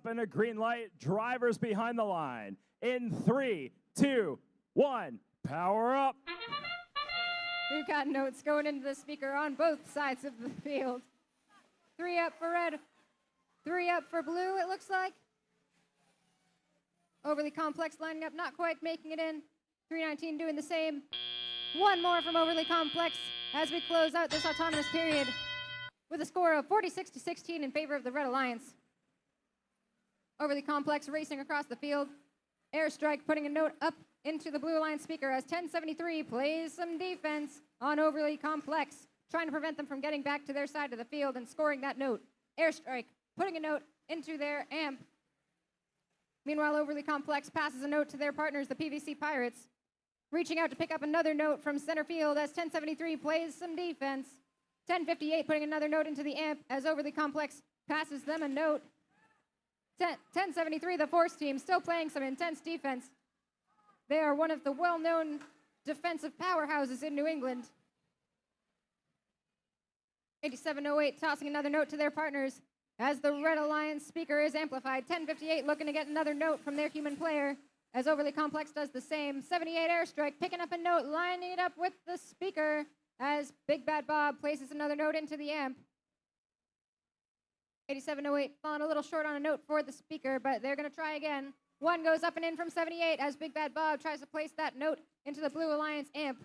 And a green light, drivers behind the line. In 3, 2, 1, power up. We've got notes going into the speaker on both sides of the field. 3 up for red, 3 up for blue, it looks like. Overly Complex lining up, not quite making it in. 319 doing the same. One more from Overly Complex as we close out this autonomous period with a score of 46-16 in favor of the Red Alliance. Overly Complex racing across the field. Airstrike putting a note up into the Blue Alliance speaker as 1073 plays some defense on Overly Complex, trying to prevent them from getting back to their side of the field and scoring that note. Airstrike putting a note into their amp. Meanwhile, Overly Complex passes a note to their partners, the PVC Pirates, reaching out to pick up another note from center field as 1073 plays some defense. 1058 putting another note into the amp as Overly Complex passes them a note. 1073, the Force team, still playing some intense defense. They are one of the well-known defensive powerhouses in New England. 8708 tossing another note to their partners as the Red Alliance speaker is amplified. 1058 looking to get another note from their human player as Overly Complex does the same. 78 Airstrike picking up a note, lining it up with the speaker as Big Bad Bob places another note into the amp. 8708 falling a little short on a note for the speaker, but they're going to try again. One goes up and in from 78 as Big Bad Bob tries to place that note into the Blue Alliance amp.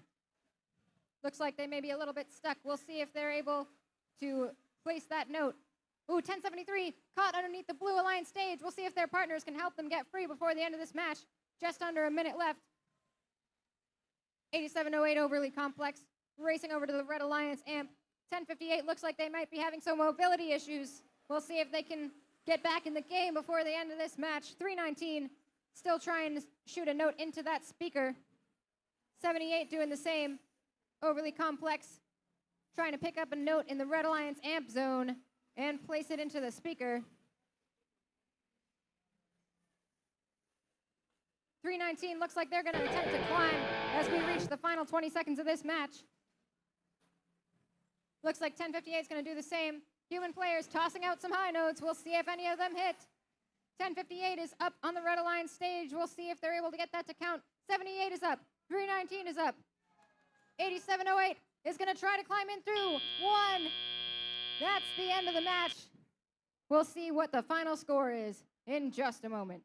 Looks like they may be a little bit stuck. We'll see if they're able to place that note. Ooh, 1073 caught underneath the Blue Alliance stage. We'll see if their partners can help them get free before the end of this match. Just under a minute left. 8708 Overly Complex racing over to the Red Alliance amp. 1058 looks like they might be having some mobility issues. We'll see if they can get back in the game before the end of this match. 319 still trying to shoot a note into that speaker. 78 doing the same. Overly Complex trying to pick up a note in the Red Alliance amp zone and place it into the speaker. 319 looks like they're going to attempt to climb as we reach the final 20 seconds of this match. Looks like 1058 is going to do the same. Human players tossing out some high notes. We'll see if any of them hit. 1058 is up on the Red Alliance stage. We'll see if they're able to get that to count. 78 is up. 319 is up. 8708 is going to try to climb in through. One. That's the end of the match. We'll see what the final score is in just a moment.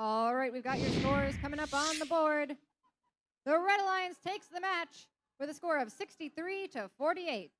All right, we've got your scores coming up on the board. The Red Alliance takes the match with a score of 63-48.